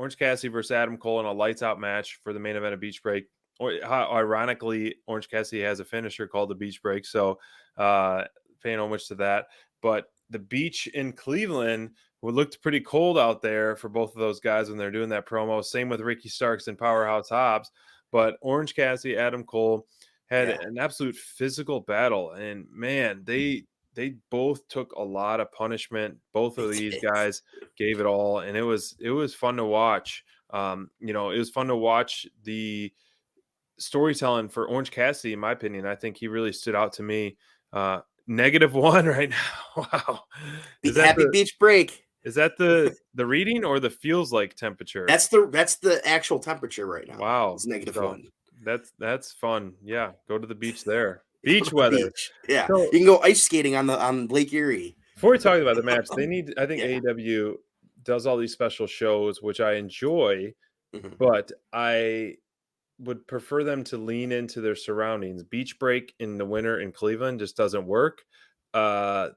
Orange Cassidy versus Adam Cole in a lights out match for the main event of Beach Break. Or ironically, Orange Cassidy has a finisher called the Beach Break, so paying homage to that. But the beach in Cleveland looked pretty cold out there for both of those guys when they're doing that promo. Same with Ricky Starks and Powerhouse Hobbs. But Orange Cassidy, Adam Cole had an absolute physical battle, and man, they both took a lot of punishment. Both of these guys gave it all, and it was fun to watch. It was fun to watch the storytelling for Orange Cassidy, in my opinion. I think he really stood out to me. -1 right now. Wow. Happy Beach Break. Is that the reading or the feels like temperature? That's the actual temperature right now. Wow. It's -1. That's fun. Yeah. Go to the beach there. Beach weather. Beach. Yeah. So, you can go ice skating on Lake Erie. Before we talk about the match, I think AEW does all these special shows, which I enjoy, but I would prefer them to lean into their surroundings. Beach Break in the winter in Cleveland just doesn't work. I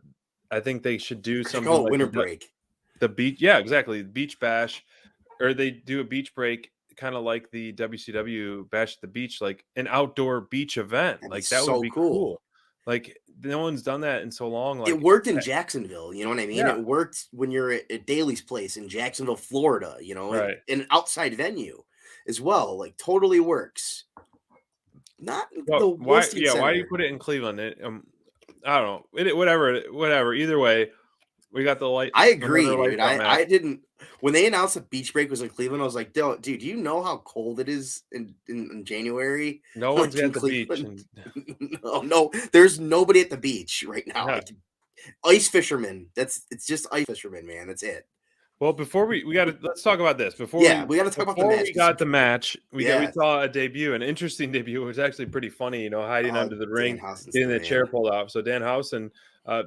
think they should do something like winter break. The beach, yeah, exactly. Beach Bash, or they do a beach break, kind of like the WCW Bash at the Beach, like an outdoor beach event. Like that would be cool. Like no one's done that in so long. Like it worked in Jacksonville, you know what I mean? Yeah. It worked when you're at Daly's place in Jacksonville, Florida, right. in an outside venue as well. Like totally works. Not why do you put it in Cleveland? I don't know. Whatever. Either way, we got the light. I agree, dude. I didn't when they announced that Beach Break was in Cleveland. I was like, dude, do you know how cold it is in January? No one's at the beach. No, there's nobody at the beach right now. Yeah. Like, ice fishermen. It's just ice fishermen, man. That's it. Well, before let's talk about this. We got to talk about the match. We got the match. We saw a debut, an interesting debut. It was actually pretty funny, hiding under the ring, getting the chair pulled off. So Danhausen,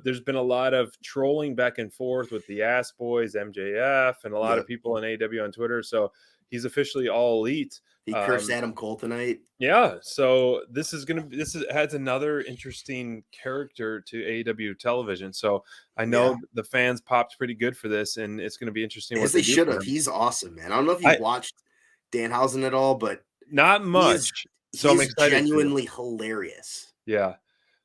there's been a lot of trolling back and forth with the Ass Boys, MJF, and a lot of people in AEW on Twitter. So he's officially All Elite. He cursed Adam Cole tonight. Yeah, so this adds another interesting character to AEW television. So I know the fans popped pretty good for this, and it's going to be interesting. As they should have. He's awesome, man. I don't know if you've watched Danhausen at all, but not much. So I'm excited. Genuinely hilarious. Yeah,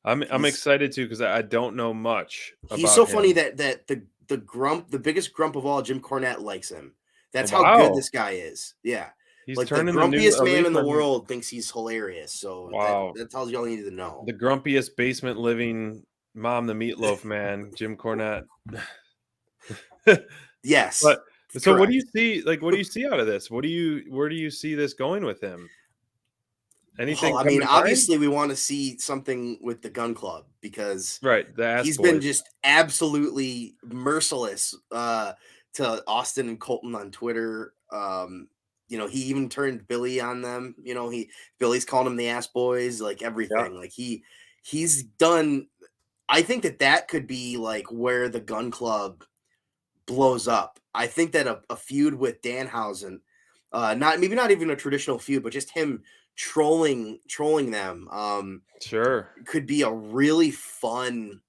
I'm excited too because I don't know much. He's so funny that the biggest grump of all, Jim Cornette, likes him. That's how good this guy is. Yeah. He's like the grumpiest man in the world thinks he's hilarious. So that tells you all you need to know. The grumpiest basement living mom, the meatloaf man, Jim Cornette. Yes. But so what do you see? Like, what do you see out of this? Where do you see this going with him? Anything? Well, I mean, obviously we want to see something with the Gun Club because he's been just absolutely merciless to Austin and Colton on Twitter. He even turned Billy on them. Billy's calling him the Ass Boys, like everything. Yeah. Like he's done. I think that could be like where the Gun Club blows up. I think that a feud with Danhausen, not even a traditional feud, but just him trolling them. Could be a really fun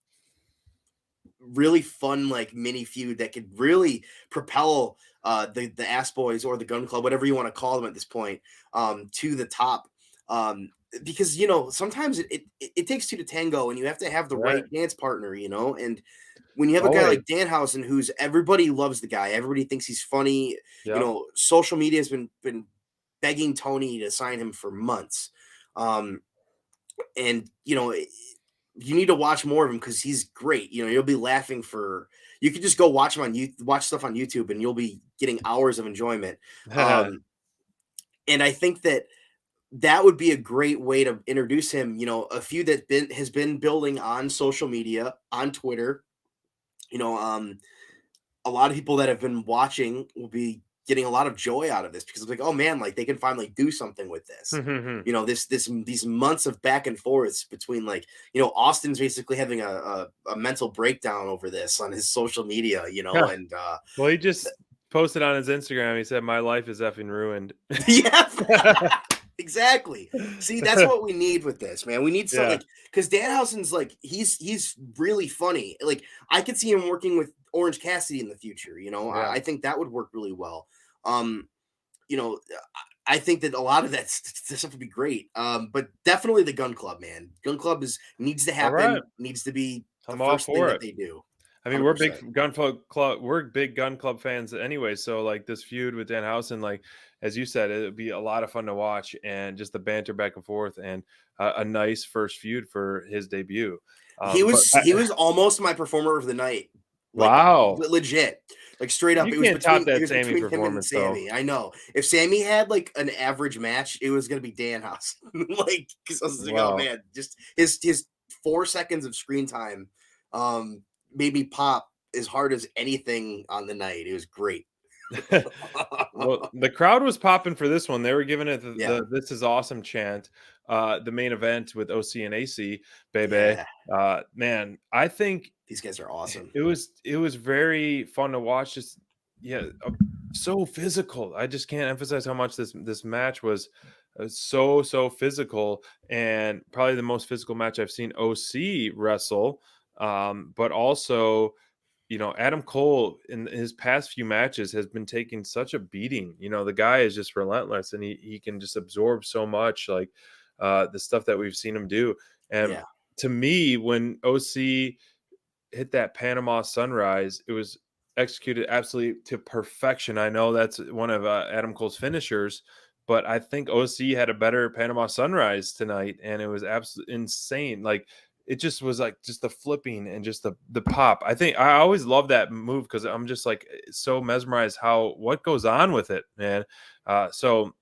like mini feud that could really propel the Ass Boys or the Gun Club, whatever you want to call them at this point, to the top. Because sometimes it takes two to tango, and you have to have the right dance partner, and when you have a guy like Danhausen, who's everybody loves the guy, everybody thinks he's funny. Social media has been begging Tony to sign him for months, and you need to watch more of him because he's great. You'll be laughing you could just go watch him watch stuff on YouTube, and you'll be getting hours of enjoyment. And I think that would be a great way to introduce him. A feud that has been building on social media, on Twitter. A lot of people that have been watching will be getting a lot of joy out of this because it's like, oh man, like they can finally do something with this. These months of back and forths between Austin's basically having a mental breakdown over this on his social media, and well, he just posted on his Instagram. He said, "My life is effing ruined." Yeah. Exactly. See, that's what we need with this, man. We need something because Danhausen's he's really funny. Like I could see him working with Orange Cassidy in the future. I think that would work really well. I think that a lot of that stuff would be great. But definitely the Gun Club, man. Gun Club needs to All right. happen. Needs to be the I'm all first thing for that it. they do. I mean, 100%. we're big gun club fans anyway. So like this feud with Danhausen, like as you said, it would be a lot of fun to watch, and just the banter back and forth, and a nice first feud for his debut. He But was almost my performer of the night, like wow, legit, like straight up. you can't top that Sammy Him and performance though. Sammy. I know if Sammy had like an average match, it was gonna be Danhausen. Like because I was like, oh Wow. man, just his 4 seconds of screen time, made me pop as hard as anything on the night. It was great. Well, the crowd was popping for this one. They were giving it Yeah, the "This is awesome" chant. The main event with OC and AC, baby. yeah. Man, I think These guys are awesome. it was very fun to watch. Just yeah, so physical. I just can't emphasize how much this match was so physical, and probably the most physical match I've seen OC wrestle. But also, Adam Cole in his past few matches has been taking such a beating. The guy is just relentless, and he can just absorb so much, like the stuff that we've seen him do. And Yeah. to me, when OC hit that Panama Sunrise, it was executed absolutely to perfection. I know that's one of Adam Cole's finishers, but I think OC had a better Panama Sunrise tonight, and it was absolutely insane. Like it just was like just the flipping and just the pop. I think I always love that move because I'm just like so mesmerized what goes on with it, man. So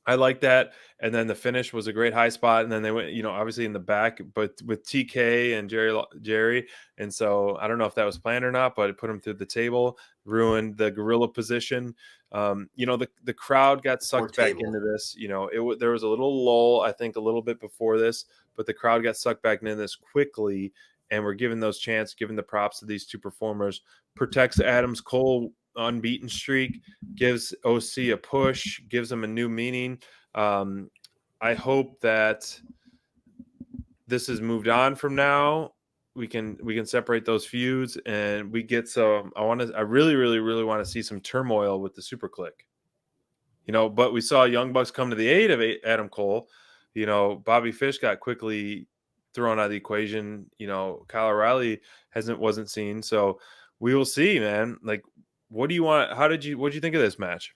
I like that. And then the finish was a great high spot. And then they went, obviously in the back, but with TK and Jerry. And so I don't know if that was planned or not, but it put him through the table, ruined the gorilla position. The crowd got Poor sucked back table. into this. There was a little lull, I think, a little bit before this, but the crowd got sucked back into this quickly. And we're giving those chants, giving the props to these two performers, protects Adams Cole unbeaten streak, gives OC a push, gives him a new meaning. I hope that this is moved on from now. We can separate those feuds, and we get some. I really, really, really want to see some turmoil with the Super Click. But we saw Young Bucks come to the aid of Adam Cole. Bobby Fish got quickly thrown out of the equation. Kyle O'Reilly wasn't seen, so we will see, man. Like, what do you want? What did you think of this match?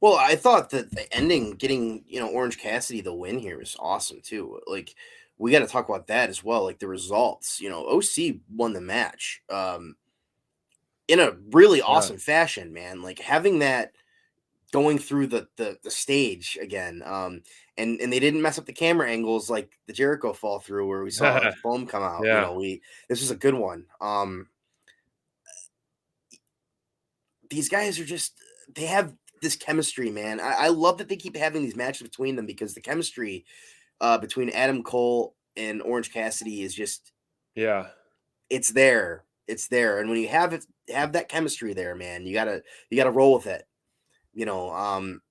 Well, I thought that the ending, getting Orange Cassidy the win here was awesome too. Like, we got to talk about that as well. Like the results, OC won the match, in a really Yeah. awesome fashion, man. Like having that going through the stage again, and they didn't mess up the camera angles like the Jericho fall through where we saw foam come out. Yeah. This was a good one. These guys are they have this chemistry, man. I love that they keep having these matches between them because the chemistry between Adam Cole and Orange Cassidy is just Yeah. it's there. It's there. And when you have that chemistry there, man, you gotta roll with it. You know, um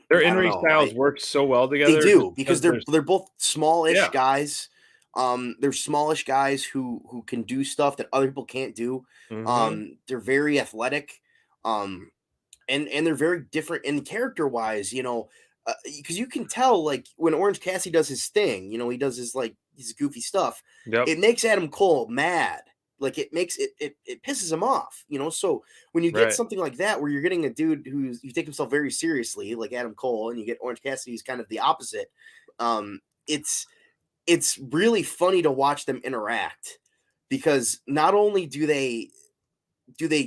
Their I don't in-ring know. styles work so well They together just do because because there's they're both smallish yeah. guys. They're smallish guys who can do stuff that other people can't do. Mhm. They're very athletic. Um, and they're very different in character wise, because you can tell like when Orange Cassidy does his thing, he does his goofy stuff. Yep. It makes Adam Cole mad. Like it makes it pisses him off, So when you get Right. something like that, where you're getting a dude who take himself very seriously, like Adam Cole, and you get Orange Cassidy, who's kind of the opposite. Um, it's really funny to watch them interact because not only do they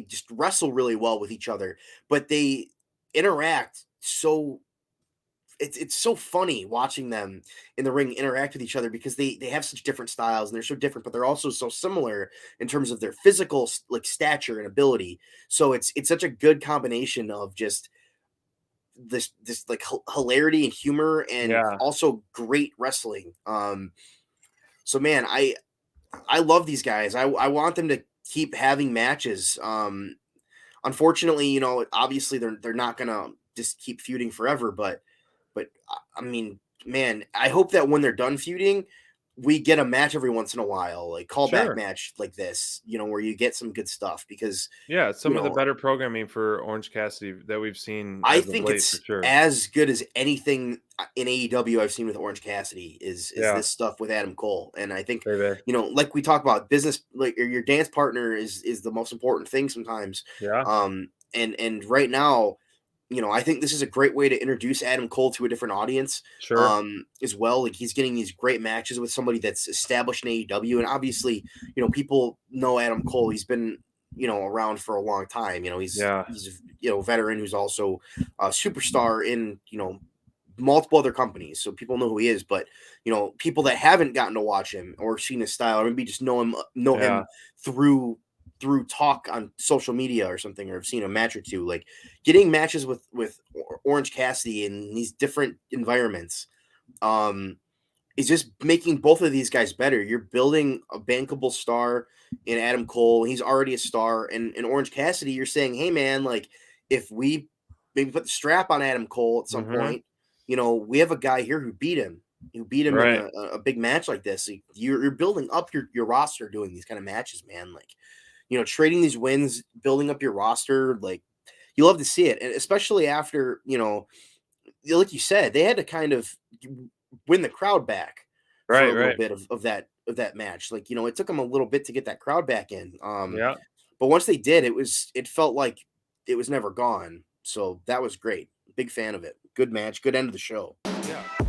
just wrestle really well with each other, but they interact so it's so funny watching them in the ring interact with each other because they have such different styles and they're so different, but they're also so similar in terms of their physical like stature and ability. So it's such a good combination of just this like hilarity and humor and Yeah. also great wrestling. So man, I love these guys. I want them to keep having matches. Unfortunately, obviously they're not gonna just keep feuding forever, but I mean, man, I hope that when they're done feuding, we get a match every once in a while, like callback Sure. match like this, where you get some good stuff because, Yeah, it's you some of the know, better programming for Orange Cassidy that we've seen I as of think late for it's sure. as good as anything in AEW I've seen with Orange Cassidy is Yeah, this stuff with Adam Cole. And I think, baby. like we talk about business, like your dance partner is the most important thing sometimes. Yeah, And right now, I think this is a great way to introduce Adam Cole to a different audience, sure. as well. Like he's getting these great matches with somebody that's established in AEW, and obviously, people know Adam Cole. He's been, around for a long time. Yeah, He's a veteran who's also a superstar in multiple other companies, so people know who he is. But people that haven't gotten to watch him or seen his style, or maybe just know yeah. him through talk on social media or something, or have seen a match or two, like getting matches with Orange Cassidy in these different environments, um, is just making both of these guys better. You're building a bankable star in Adam Cole. He's already a star, and in Orange Cassidy, you're saying, hey man, like if we maybe put the strap on Adam Cole at some Mhm. point, we have a guy here who beat him. You beat him in Right. a big match like this. Like, you're building up your roster doing these kind of matches, man. Like, trading these wins, building up your roster, like you love to see it. And especially after, like you said, they had to kind of win the crowd back for a Right, little right. bit of that match. Like, it took them a little bit to get that crowd back in. Yeah. But once they did, it felt like it was never gone. So that was great. Big fan of it. Good match, good end of the show. Yeah.